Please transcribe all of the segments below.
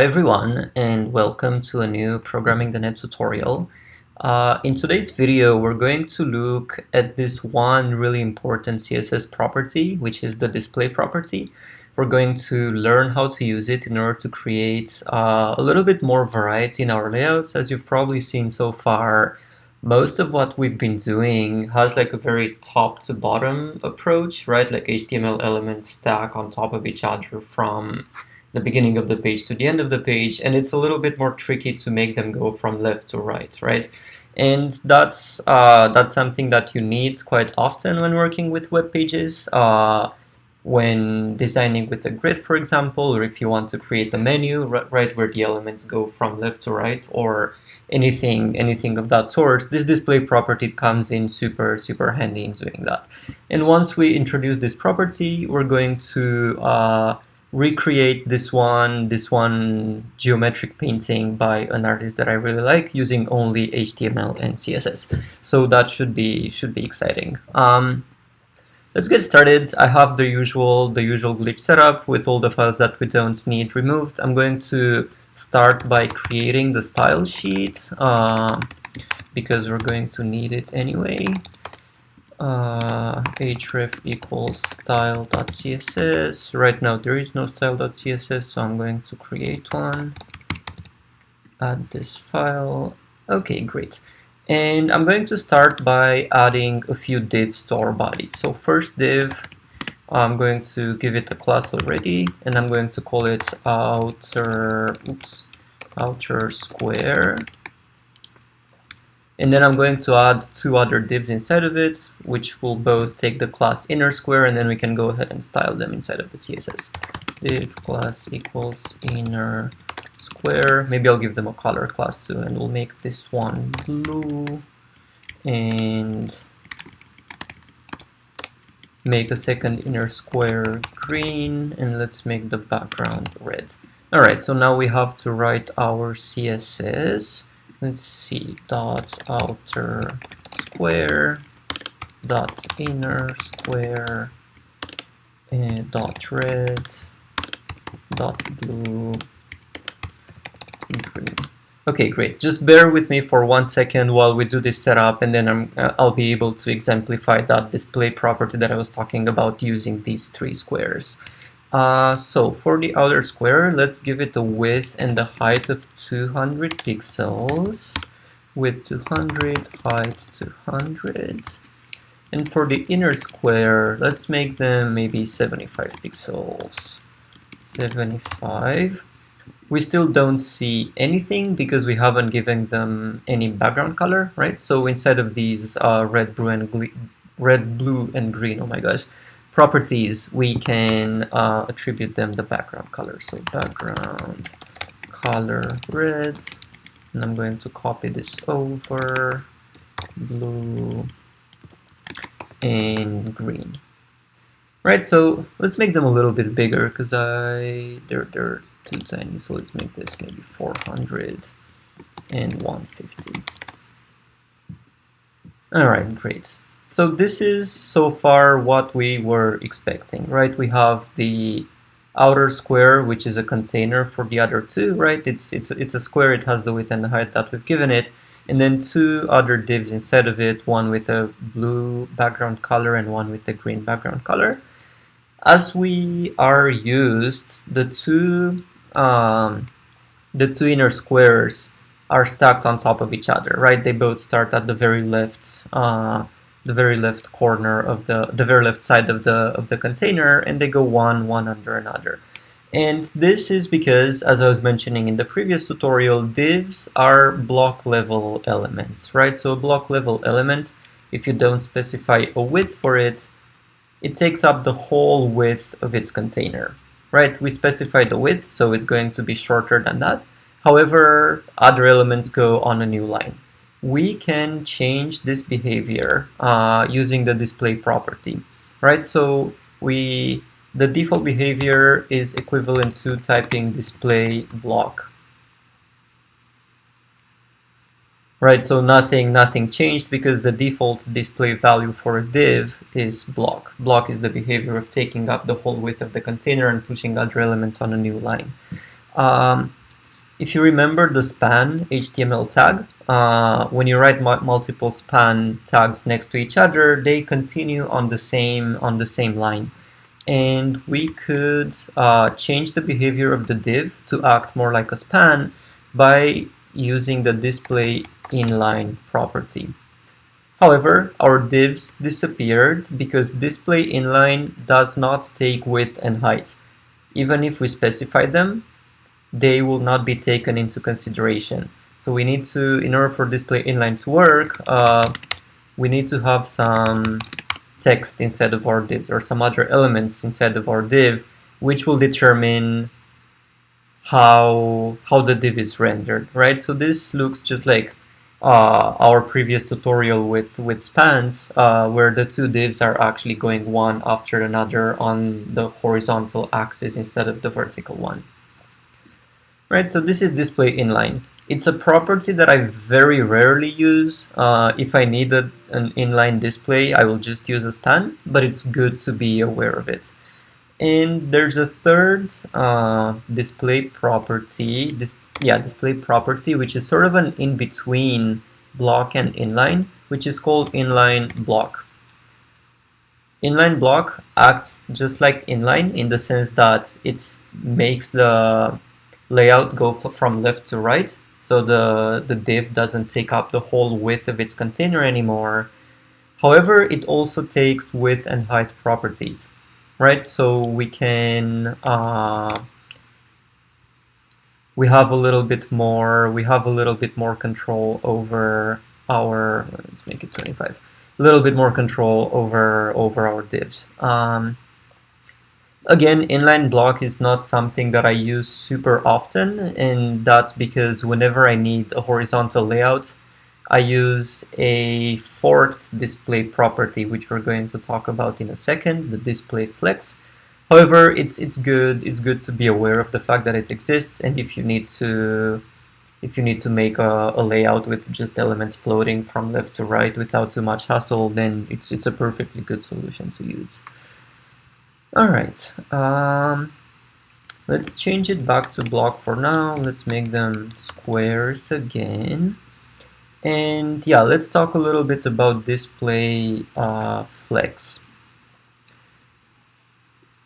Hi everyone, and welcome to a new Programming the Net tutorial. In today's video, we're going to look at this one really important CSS property, which is the display property. We're going to learn how to use it in order to create a little bit more variety in our layouts. As you've probably seen so far, most of what we've been doing has like a very top to bottom approach, right? Like HTML elements stack on top of each other from the beginning of the page to the end of the page, and it's a little bit more tricky to make them go from left to right? And that's something that you need quite often when working with web pages, when designing with a grid, for example, or if you want to create a menu, right, where the elements go from left to right, or anything of that sort. This display property comes in super handy in doing that. And once we introduce this property, we're going to recreate this one geometric painting by an artist that I really like using only HTML and CSS. So that should be exciting. Let's get started. I have the usual glitch setup with all the files that we don't need removed. I'm going to start by creating the style sheet because we're going to need it anyway. href equals style.css. Right now there is no style.css, so I'm going to create one. Add this file. Okay, great. And I'm going to start by adding a few divs to our body. So first div, I'm going to give it a class already, and I'm going to call it outer square. And then I'm going to add two other divs inside of it, which will both take the class inner square, and then we can go ahead and style them inside of the CSS. Div class equals inner square. Maybe I'll give them a color class too, and we'll make this one blue and make a second inner square green, and let's make the background red. All right, so now we have to write our CSS. Let's see, dot outer square, dot inner square, and dot red, dot blue, green. Okay, great. Just bear with me for 1 second while we do this setup, and then I'll be able to exemplify that display property that I was talking about using these three squares. So for the outer square, let's give it a width and a height of 200 pixels, width 200, height 200. And for the inner square, let's make them maybe 75 pixels. 75. We still don't see anything because we haven't given them any background color, right? So inside of these red, blue, and green, oh my gosh, properties, we can attribute them the background color. So background color red, and I'm going to copy this over, blue and green. Right, so let's make them a little bit bigger because they're too tiny. So let's make this maybe 400 and 150. All right, great. So this is so far what we were expecting, right? We have the outer square, which is a container for the other two, right? It's a square, it has the width and the height that we've given it, and then two other divs inside of it, one with a blue background color and one with a green background color. As we are used, the two inner squares are stacked on top of each other, right? They both start at the very left corner of the very left side of the container, and they go one under another. And this is because, as I was mentioning in the previous tutorial, divs are block level elements, right? So a block level element, if you don't specify a width for it, it takes up the whole width of its container, right? We specify the width, so it's going to be shorter than that. However, other elements go on a new line. We can change this behavior using the display property, right? So the default behavior is equivalent to typing display block. Right, so nothing changed because the default display value for a div is block. Block is the behavior of taking up the whole width of the container and pushing other elements on a new line. If you remember the span HTML tag, when you write multiple span tags next to each other, they continue on the same line. And we could change the behavior of the div to act more like a span by using the display inline property. However, our divs disappeared because display inline does not take width and height. Even if we specify them, they will not be taken into consideration. So we need to, in order for display inline to work, we need to have some text instead of our divs, or some other elements instead of our div, which will determine how the div is rendered, right? So this looks just like our previous tutorial with spans, where the two divs are actually going one after another on the horizontal axis instead of the vertical one. Right, so this is display inline. It's a property that I very rarely use. If I need an inline display, I will just use a span, but it's good to be aware of it. And there's a third display property, display property, which is sort of an in-between block and inline, which is called inline block. Inline block acts just like inline in the sense that it makes the layout go from left to right, so the div doesn't take up the whole width of its container anymore. However, it also takes width and height properties, right? So we can we have a little bit more control over our, let's make it 25, a little bit more control over our divs. Again, inline block is not something that I use super often, and that's because whenever I need a horizontal layout, I use a fourth display property, which we're going to talk about in a second, the display flex. However, it's good to be aware of the fact that it exists, and if you need to make a layout with just elements floating from left to right without too much hassle, then it's a perfectly good solution to use. All right, let's change it back to block for now. Let's make them squares again. And yeah, let's talk a little bit about display flex.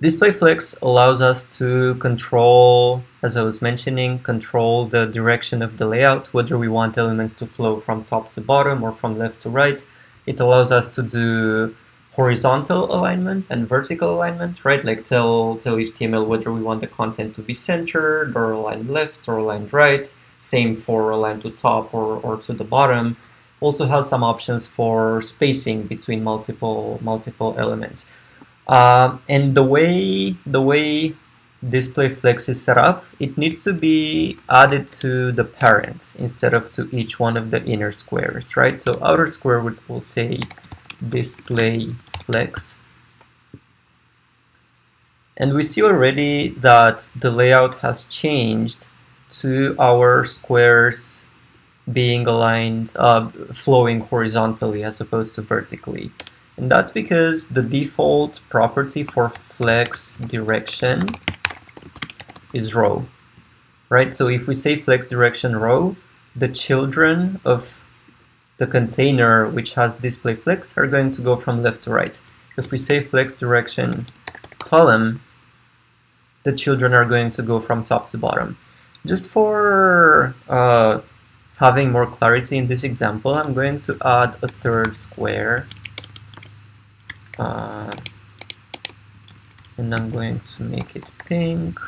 Display flex allows us to control, as I was mentioning, control the direction of the layout, whether we want elements to flow from top to bottom or from left to right. It allows us to do horizontal alignment and vertical alignment, right? Like tell HTML whether we want the content to be centered or aligned left or aligned right. Same for aligned to top or to the bottom. Also has some options for spacing between multiple elements. And the way display flex is set up, it needs to be added to the parent instead of to each one of the inner squares, right? So outer square will say display flex. And we see already that the layout has changed to our squares being aligned, flowing horizontally as opposed to vertically. And that's because the default property for flex direction is row, right? So if we say flex direction row, the children of the container which has display flex are going to go from left to right. If we say flex direction column, the children are going to go from top to bottom. Just for having more clarity in this example, I'm going to add a third square. And I'm going to make it pink.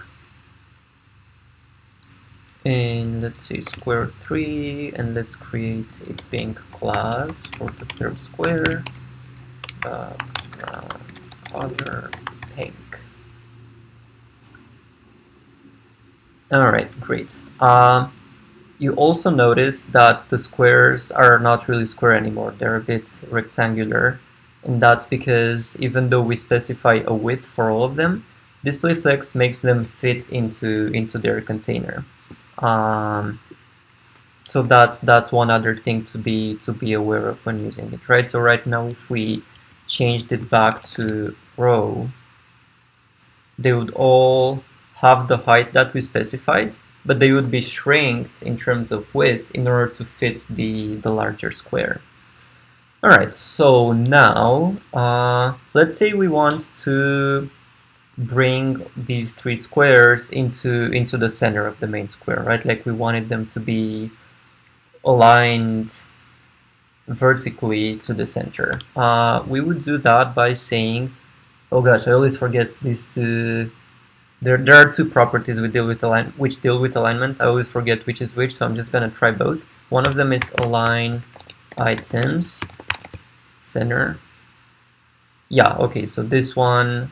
And let's say square 3, and let's create a pink class for the third square. Color pink. All right, great. You also notice that the squares are not really square anymore. They're a bit rectangular. And that's because even though we specify a width for all of them, display flex makes them fit into their container. So that's one other thing to be aware of when using it, right? So right now, if we changed it back to row, they would all have the height that we specified, but they would be shrinked in terms of width in order to fit the larger square. All right, so now let's say we want to bring these three squares into the center of the main square, right? Like we wanted them to be aligned vertically to the center. We would do that by saying, oh gosh, I always forget these two. There are two properties which deal with alignment. I always forget which is which, so I'm just gonna try both. One of them is align items center. Yeah, okay, so this one,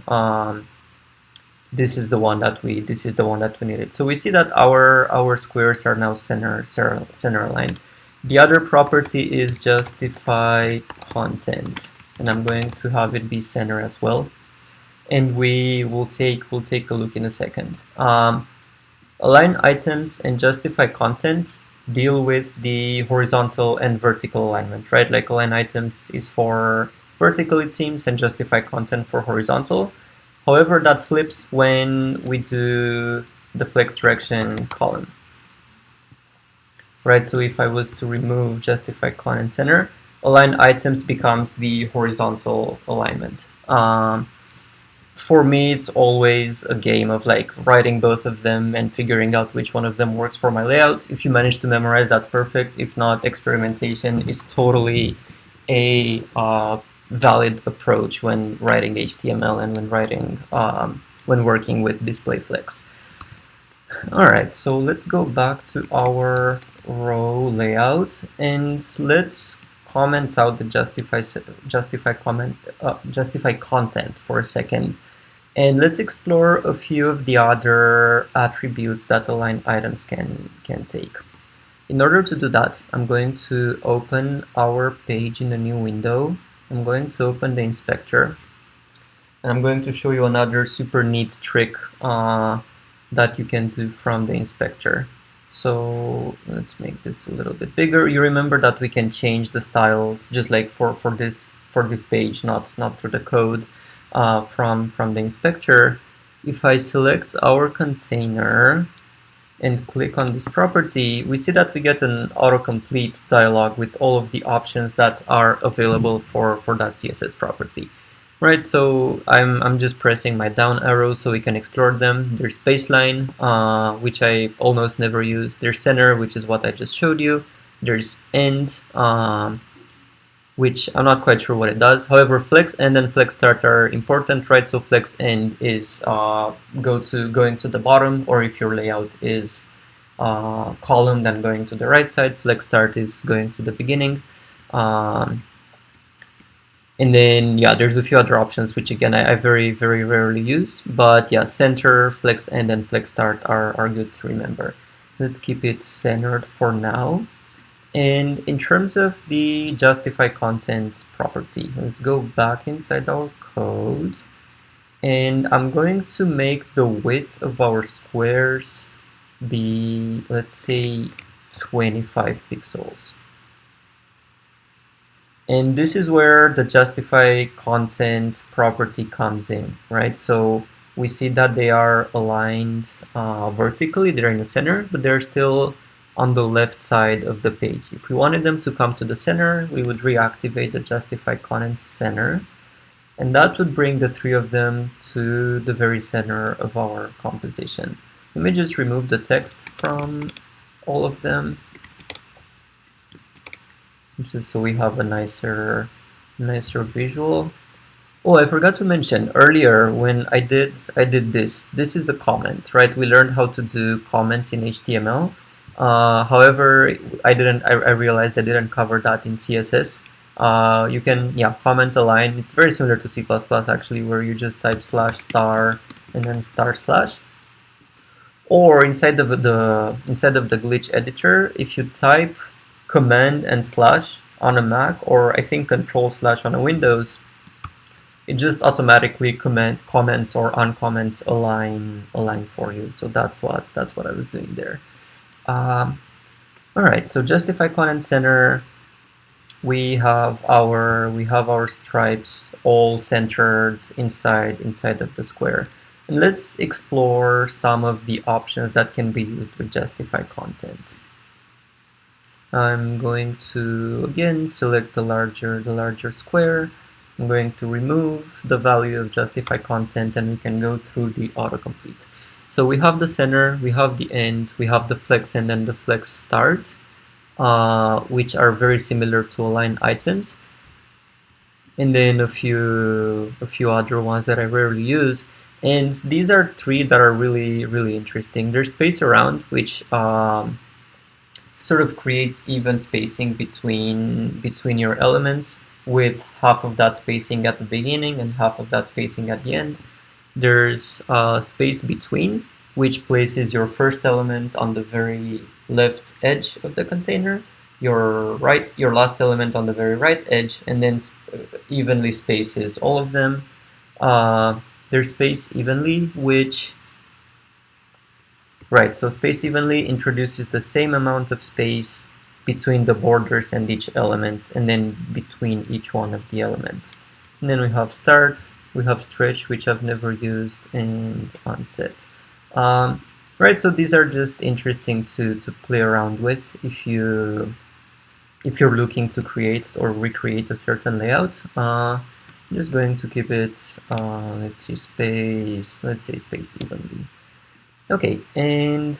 this is the one that we needed. So we see that our squares are now center aligned. The other property is justify content, and I'm going to have it be center as well. And we'll take a look in a second. Align items and justify content deal with the horizontal and vertical alignment, right? Like align items is for vertical, it seems, and justify content for horizontal. However, that flips when we do the flex direction column, right? So if I was to remove justify content center, align items becomes the horizontal alignment. For me, it's always a game of like writing both of them and figuring out which one of them works for my layout. If you manage to memorize, that's perfect. If not, experimentation is totally a valid approach when writing HTML and when working with display flex. All right, so let's go back to our row layout and let's comment out the justify content for a second, and let's explore a few of the other attributes that align items can take. In order to do that, I'm going to open our page in a new window. I'm going to open the inspector, and I'm going to show you another super neat trick that you can do from the inspector. So let's make this a little bit bigger. You remember that we can change the styles just like for this page, not through the code, from the inspector. If I select our container and click on this property, we see that we get an autocomplete dialog with all of the options that are available for that CSS property. Right, so I'm just pressing my down arrow so we can explore them. There's baseline, which I almost never use. There's center, which is what I just showed you. There's end, which I'm not quite sure what it does. However, flex end and flex start are important, right? So flex end is going to the bottom, or if your layout is column, then going to the right side. Flex start is going to the beginning. And then, yeah, there's a few other options, which again, I very, very rarely use. But yeah, center, flex end, and flex start are good to remember. Let's keep it centered for now. And in terms of the justify content property, let's go back inside our code. And I'm going to make the width of our squares be, let's say, 25 pixels. And this is where the justify content property comes in, right? So we see that they are aligned vertically, they're in the center, but they're still on the left side of the page. If we wanted them to come to the center, we would reactivate the justify content center, and that would bring the three of them to the very center of our composition. Let me just remove the text from all of them, just so we have a nicer visual. Oh, I forgot to mention earlier when I did this. This is a comment, right? We learned how to do comments in HTML. However, I realized I didn't cover that in CSS. You can, yeah, comment a line. It's very similar to C++ actually, where you just type /* and then //. Or inside of the glitch editor, if you type command and slash on a Mac, or I think control / on a Windows, it just automatically comments or uncomments a line for you. So that's what I was doing there. All right, so justify content center. We have our stripes all centered inside of the square. And let's explore some of the options that can be used with justify content. I'm going to again select the larger square. I'm going to remove the value of justify content, and we can go through the autocomplete. So we have the center, we have the end, we have the flex end and the flex start, which are very similar to align items. And then a few other ones that I rarely use. And these are three that are really interesting. There's space around, which sort of creates even spacing between your elements, with half of that spacing at the beginning and half of that spacing at the end. There's space between, which places your first element on the very left edge of the container, your last element on the very right edge, and then evenly spaces all of them. They're spaced evenly, so space evenly introduces the same amount of space between the borders and each element, and then between each one of the elements. And then we have start, we have stretch, which I've never used, and onset. Right, so these are just interesting to play around with if you're looking to create or recreate a certain layout. I'm just going to keep it, let's say space evenly. Okay, and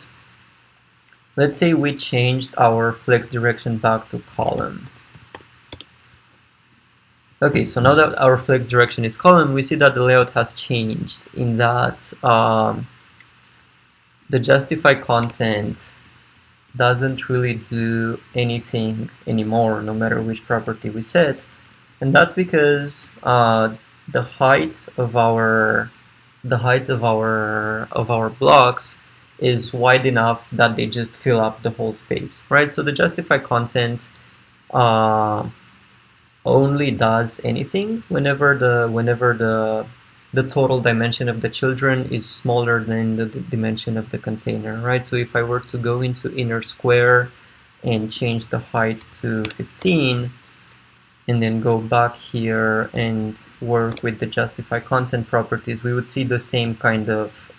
let's say we changed our flex direction back to column. Okay, so now that our flex direction is column, we see that the layout has changed in that the justify content doesn't really do anything anymore, no matter which property we set. And that's because the height of our blocks is wide enough that they just fill up the whole space, right? So the justify content only does anything whenever the total dimension of the children is smaller than the dimension of the container, right? So if I were to go into inner square and change the height to 15, and then go back here and work with the justify content properties, we would see the same kind of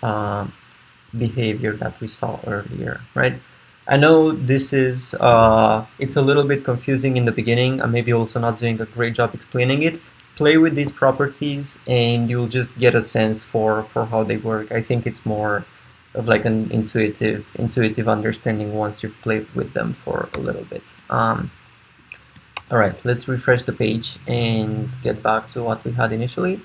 behavior that we saw earlier, right? I know this is, it's a little bit confusing in the beginning. I'm maybe also not doing a great job explaining it. Play with these properties and you'll just get a sense for how they work. I think it's more of like an intuitive understanding once you've played with them for a little bit. All right, let's refresh the page and get back to what we had initially.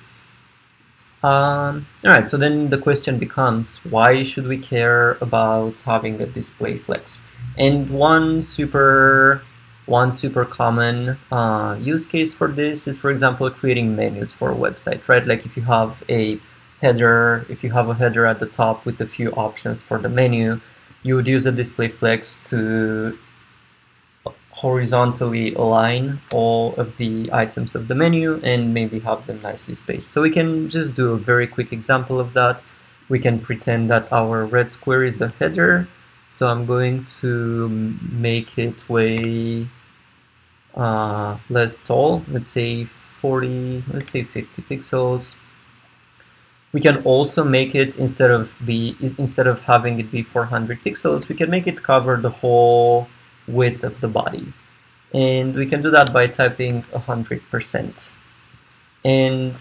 All right, so then the question becomes, why should we care about having a display flex? And one super common use case for this is, for example, creating menus for a website, right? Like if you have a header, at the top with a few options for the menu, you would use a display flex to horizontally align all of the items of the menu and maybe have them nicely spaced. So we can just do a very quick example of that. We can pretend that our red square is the header. So I'm going to make it way less tall, let's say 50 pixels. We can also make it, instead of having it be 400 pixels, we can make it cover the whole width of the body. And we can do that by typing 100%. And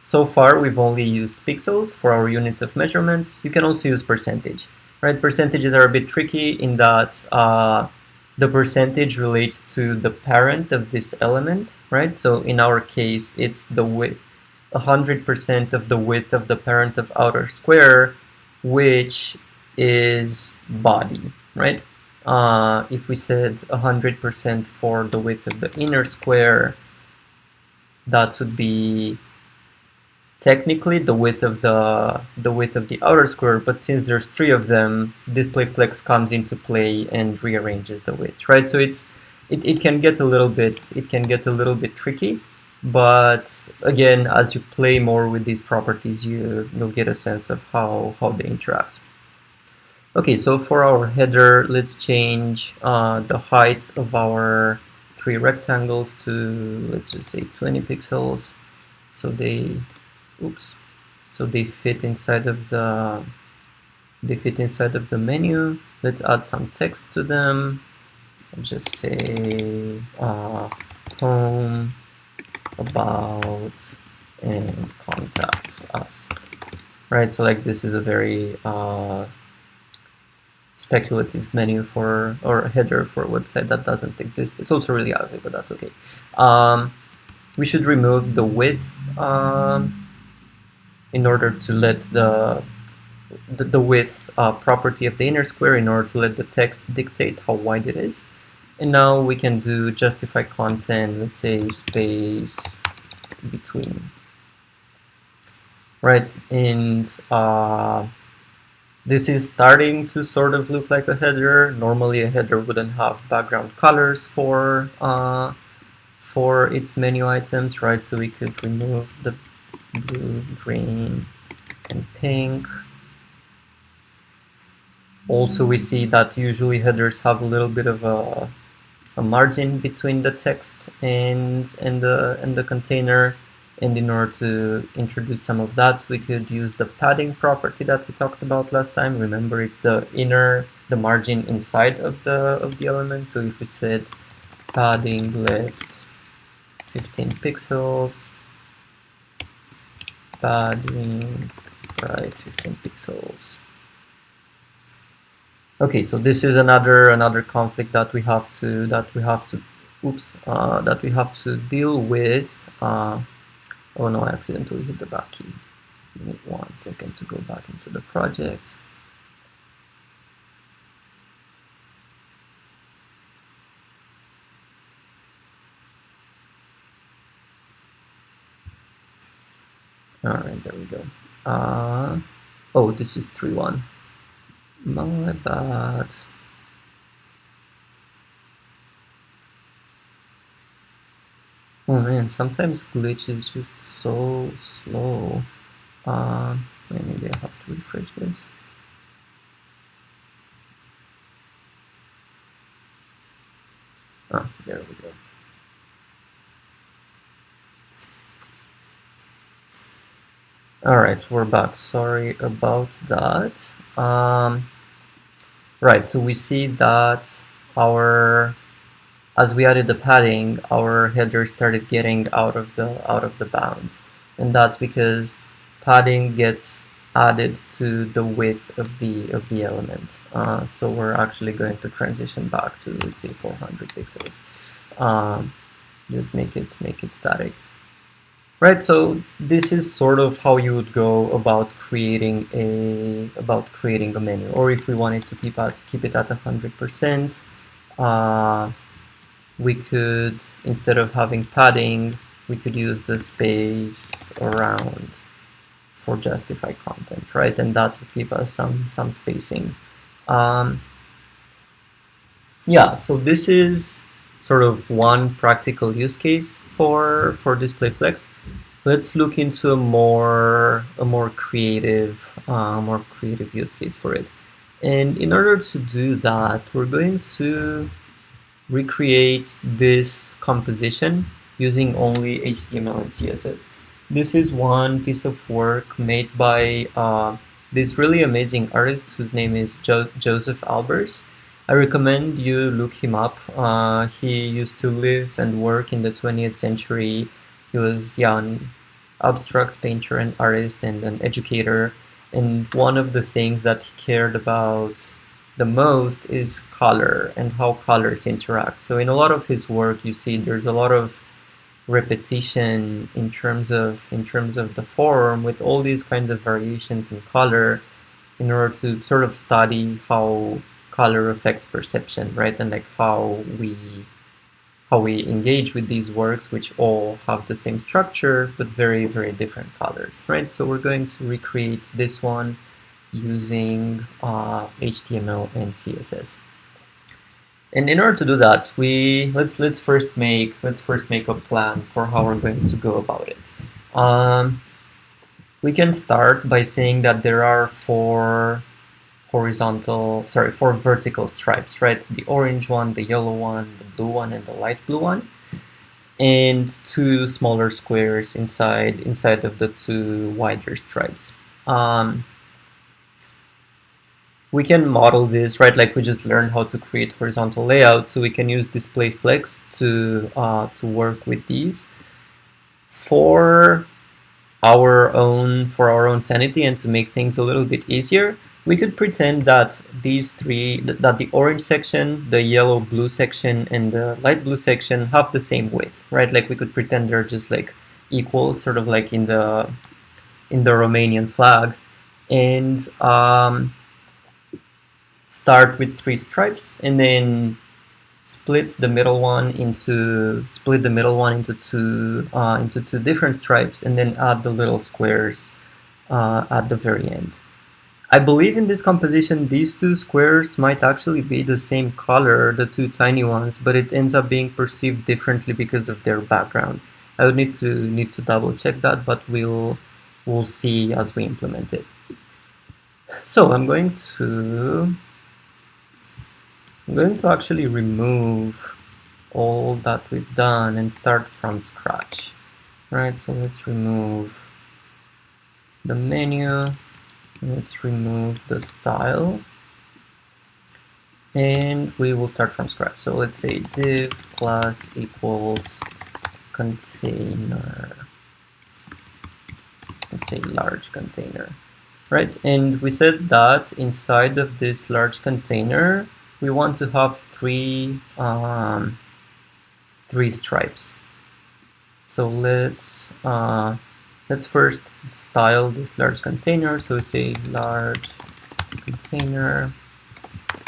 so far we've only used pixels for our units of measurements. You can also use percentage, right? Percentages are a bit tricky in that the percentage relates to the parent of this element, right? So in our case, it's the width, 100% of the width of the parent of outer square, which is body, right? If we said 100% for the width of the inner square, that would be technically the width of the outer square, but since there's three of them, display flex comes into play and rearranges the width, right? So it can get a little bit tricky, but again, as you play more with these properties, you'll get a sense of how they interact. Okay, so for our header, let's change the height of our three rectangles to, let's just say 20 pixels. So so they fit inside of the menu. Let's add some text to them. I'll just say home, about, and contact us. Right, so like this is a very speculative menu for, or a header for a website that doesn't exist. It's also really ugly, but that's okay. We should remove the width in order to let the width property of the inner square, in order to let the text dictate how wide it is. And now we can do justify content, let's say space between. Right, and this is starting to sort of look like a header. Normally a header wouldn't have background colors for its menu items, right? So we could remove the blue, green, and pink. Also, we see that usually headers have a little bit of a margin between the text and the container. And in order to introduce some of that, we could use the padding property that we talked about last time. Remember, it's the margin inside of the element. So if we said padding left 15 pixels, padding right 15 pixels. Okay, so this is another conflict that we have to deal with. Oh no, I accidentally hit the back key. Give me 1 second to go back into the project. All right, there we go. Oh, this is 3.1. My bad. Oh man, sometimes glitch is just so slow. Maybe I have to refresh this. Ah, there we go. All right, we're back. Sorry about that. Right, so we see that as we added the padding, our header started getting out of the bounds, and that's because padding gets added to the width of the element. So we're actually going to transition back to, let's say, 400 pixels. Just make it static. Right, so this is sort of how you would go about creating a menu. Or if we wanted to keep it at 100%, we could, instead of having padding, we could use the space around for justify content, right? And that would give us some spacing. Yeah, so this is sort of one practical use case for display flex. Let's look into a more creative use case for it. And in order to do that, we're going to recreate this composition using only HTML and CSS. This is one piece of work made by this really amazing artist whose name is Joseph Albers. I recommend you look him up. He used to live and work in the 20th century. He was an abstract painter and artist and an educator. And one of the things that he cared about the most is color and how colors interact. So in a lot of his work, you see there's a lot of repetition in terms of the form, with all these kinds of variations in color, in order to sort of study how color affects perception, right? And like how we engage with these works, which all have the same structure but very, very different colors, right? So we're going to recreate this one using HTML and CSS. And in order to do that, let's first make a plan for how we're going to go about it. We can start by saying that there are four vertical stripes, right? The orange one, the yellow one, the blue one, and the light blue one. and two smaller squares inside of the two wider stripes. We can model this, right? Like we just learned how to create horizontal layout, so we can use display flex to work with these for our own sanity and to make things a little bit easier. We could pretend that these three, that the orange section, the yellow blue section, and the light blue section have the same width, right? Like we could pretend they're just like equal, sort of like in the Romanian flag, and start with 3 stripes, and then split the middle one into two different stripes, and then add the little squares at the very end. I believe in this composition these two squares might actually be the same color, the two tiny ones, but it ends up being perceived differently because of their backgrounds. I would need to double check that, but we'll see as we implement it. So I'm going to actually remove all that we've done and start from scratch. Right, so let's remove the menu, let's remove the style, and we will start from scratch. So let's say div class equals container, let's say large container, right? And we said that inside of this large container, we want to have three stripes. So let's first style this large container. So say large container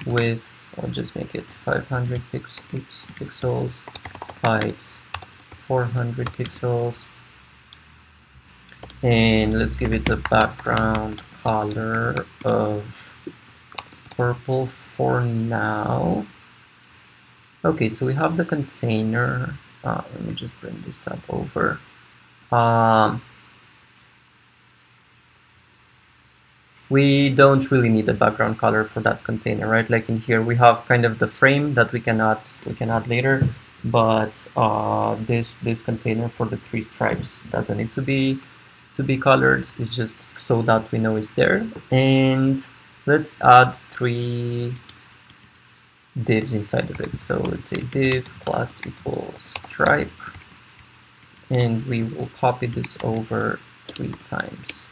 with, I'll just make it 500 pixels, height 400 pixels, and let's give it a background color of purple for now. Okay, so we have the container. Let me just bring this tab over. We don't really need a background color for that container, right? Like in here, we have kind of the frame that we can add later, but this container for the 3 stripes doesn't need to be colored. It's just so that we know it's there. And let's add 3 divs inside of it. So let's say div class equals stripe, and we will copy this over 3 times.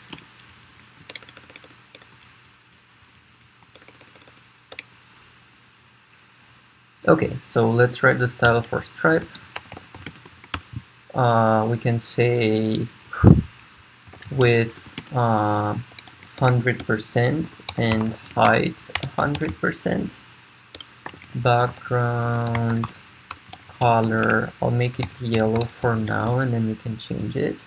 Okay, so let's write the style for stripe. We can say width 100% and height 100%. Background color, I'll make it yellow for now, and then we can change it.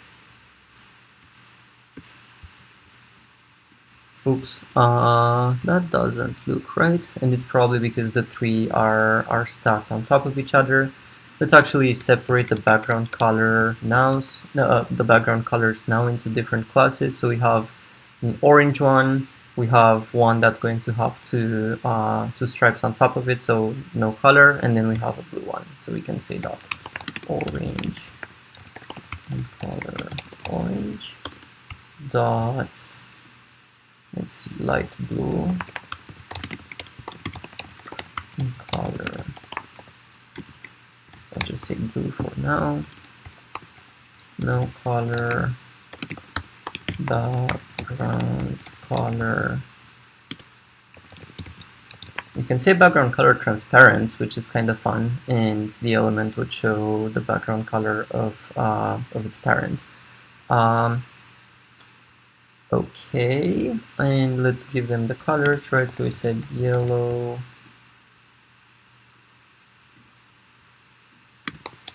Oops, that doesn't look right, and it's probably because the 3 are stacked on top of each other. Let's actually separate the background color now, the background colors now into different classes. So we have an orange one, we have one that's going to have two stripes on top of it, so no color, and then we have a blue one. So we can say dot orange and color orange dot, let's see, light blue and color, I'll just say blue for now, no color, background color. You can say background color transparent, which is kind of fun, and the element would show the background color of its parents. Okay, and let's give them the colors, right? So we said yellow,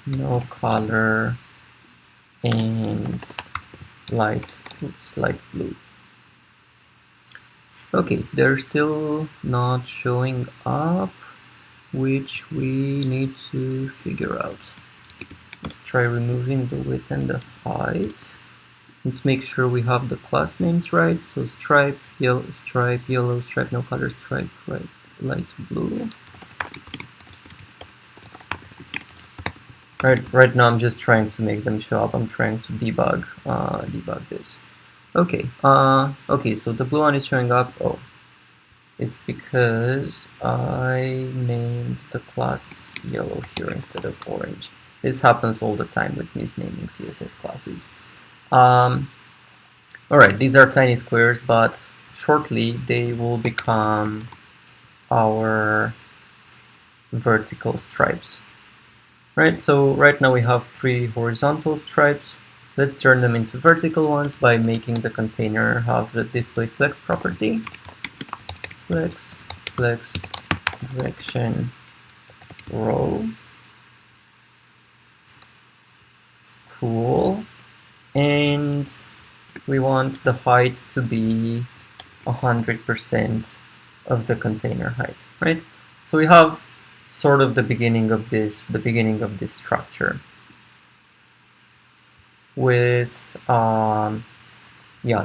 no color, and light blue. Okay, they're still not showing up, which we need to figure out. Let's try removing the width and the height. Let's make sure we have the class names right. So stripe, yellow, stripe, no color, stripe, right, light blue. Right now I'm just trying to make them show up. I'm trying to debug this. Okay, okay, so the blue one is showing up. Oh, it's because I named the class yellow here instead of orange. This happens all the time with misnaming CSS classes. Alright, these are tiny squares, but shortly they will become our vertical stripes. Right, so right now we have 3 horizontal stripes. Let's turn them into vertical ones by making the container have the display flex property. Flex direction row. Cool. And we want the height to be 100% of the container height, right? So we have sort of the beginning of this structure with yeah,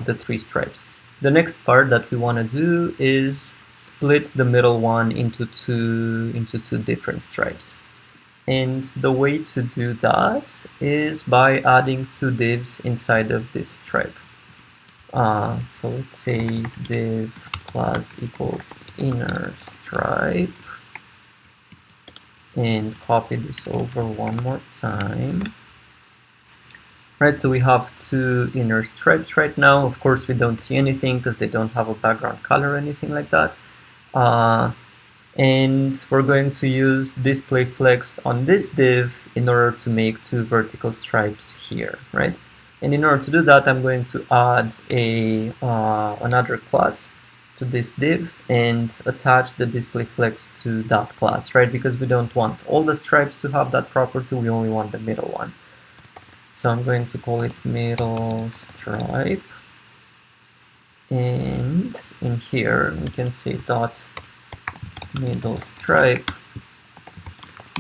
the 3 stripes. The next part that we want to do is split the middle one into two different stripes. And the way to do that is by adding 2 divs inside of this stripe. So let's say div class equals inner stripe, and copy this over one more time. Right, so we have 2 inner stripes right now. Of course, we don't see anything because they don't have a background color or anything like that. And we're going to use display flex on this div in order to make 2 vertical stripes here, right? And in order to do that, I'm going to add a another class to this div and attach the display flex to that class, right? Because we don't want all the stripes to have that property, we only want the middle one. So I'm going to call it middle stripe, and in here we can say dot middle stripe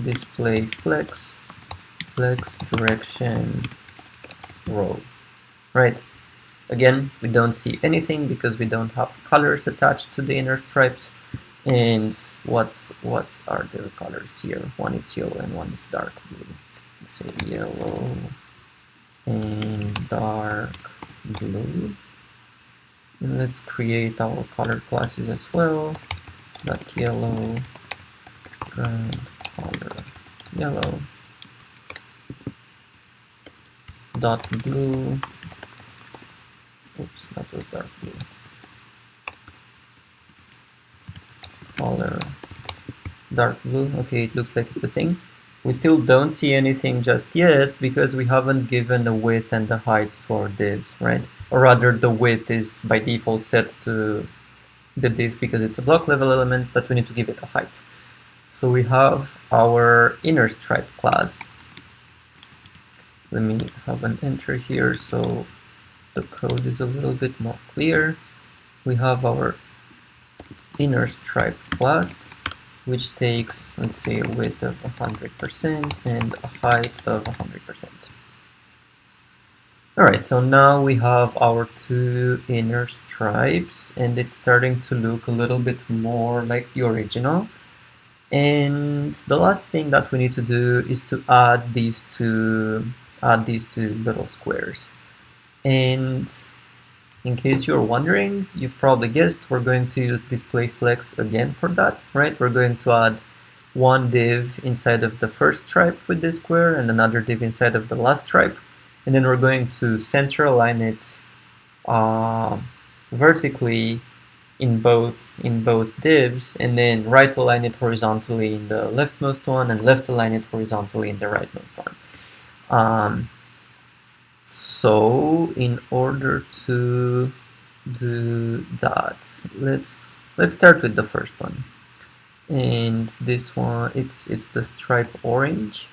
display flex direction row, right? Again, we don't see anything because we don't have colors attached to the inner stripes. And what are the colors here? One is yellow and one is dark blue. So yellow and dark blue. And let's create our color classes as well. Dot yellow, ground color yellow, dot blue. Oops, that was dark blue. Color dark blue. Okay, it looks like it's a thing. We still don't see anything just yet because we haven't given the width and the height to our divs, right? Or rather, the width is by default set to the div because it's a block level element, but we need to give it a height. So we have our inner stripe class. Let me have an enter here so the code is a little bit more clear. We have our inner stripe class, which takes, let's say, a width of 100% and a height of 100%. Alright, so now we have our 2 inner stripes, and it's starting to look a little bit more like the original. And the last thing that we need to do is to add these two little squares. And in case you're wondering, you've probably guessed, we're going to use display flex again for that, right? We're going to add 1 div inside of the first stripe with this square and another div inside of the last stripe. And then we're going to center align it vertically in both divs, and then right align it horizontally in the leftmost one and left align it horizontally in the rightmost one. So in order to do that, let's start with the first one. And this one, it's the stripe orange.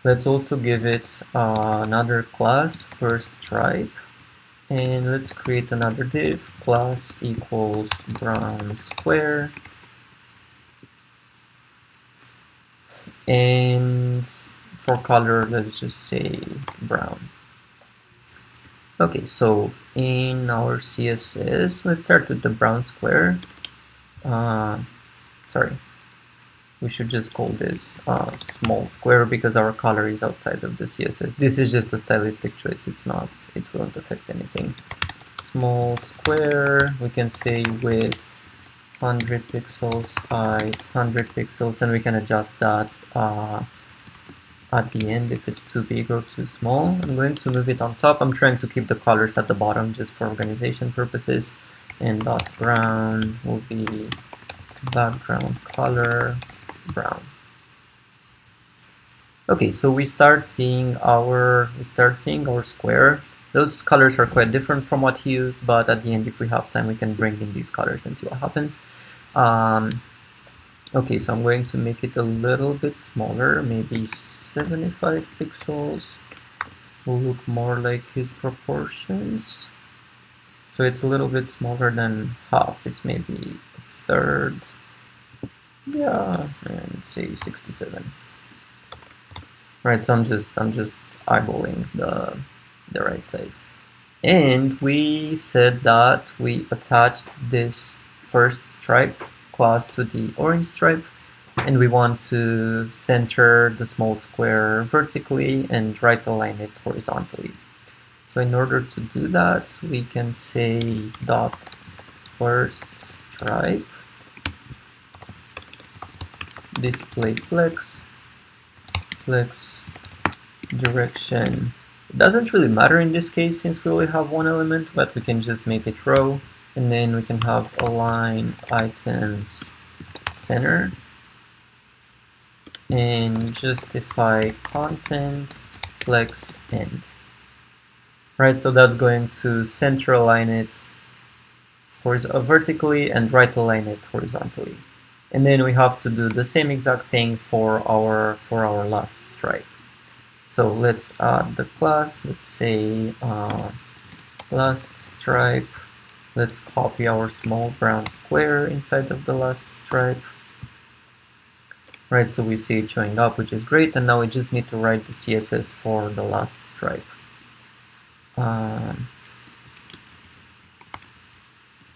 Let's also give it another class, first stripe. And let's create another div, class equals brown square. And for color, let's just say brown. Okay, so in our CSS, let's start with the brown square. Sorry. we should just call this small square because our color is outside of the CSS. This is just a stylistic choice. It's not, it won't affect anything. Small square, we can say width 100 pixels, height 100 pixels, and we can adjust that at the end if it's too big or too small. I'm going to move it on top. I'm trying to keep the colors at the bottom just for organization purposes. And dot brown will be background color brown. Okay, so we start seeing our square. Those colors are quite different from what he used, but at the end, if we have time, we can bring in these colors and see what happens. Okay, so I'm going to make it a little bit smaller, maybe 75 pixels. Will look more like his proportions. So it's a little bit smaller than half. It's maybe a third. Yeah, and say 67. Right, so I'm just eyeballing the right size. And we said that we attached this first stripe class to the orange stripe, and we want to center the small square vertically and right align it horizontally. So in order to do that, we can say dot first stripe display flex direction. It doesn't really matter in this case since we only have one element, but we can just make it row, and then we can have align items center and justify content flex end. Right, so that's going to center align it vertically and right align it horizontally. And then we have to do the same exact thing for our last stripe. So let's add the class. Let's say last stripe. Let's copy our small brown square inside of the last stripe. Right, so we see it showing up, which is great. And now we just need to write the CSS for the last stripe. And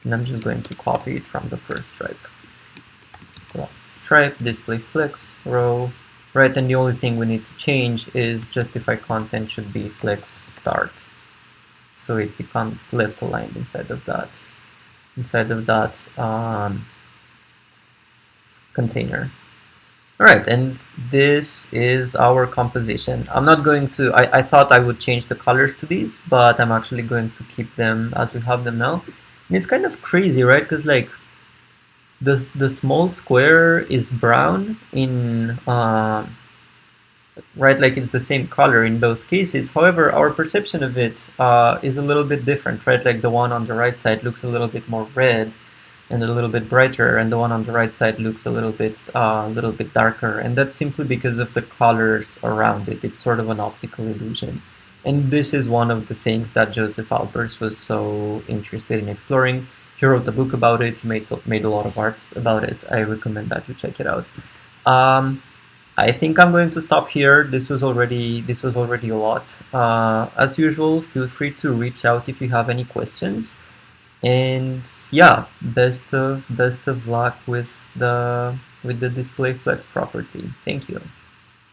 I'm just going to copy it from the first stripe. Last stripe, display flex, row, right, and the only thing we need to change is justify content should be flex start. So it becomes left aligned inside of that container. All right, and this is our composition. I'm not going to, I thought I would change the colors to these, but I'm actually going to keep them as we have them now. And it's kind of crazy, right? Because like, the small square is brown in right, like it's the same color in both cases. However, our perception of it is a little bit different, right? Like the one on the right side looks a little bit more red and a little bit brighter, and the one on the right side looks a little bit darker, and that's simply because of the colors around it. It's sort of an optical illusion. And this is one of the things that Joseph Albers was so interested in exploring. He wrote a book about it. He made a lot of art about it. I recommend that you check it out. I think I'm going to stop here. This was already a lot. As usual, feel free to reach out if you have any questions. And yeah, best of luck with the display flex property. Thank you.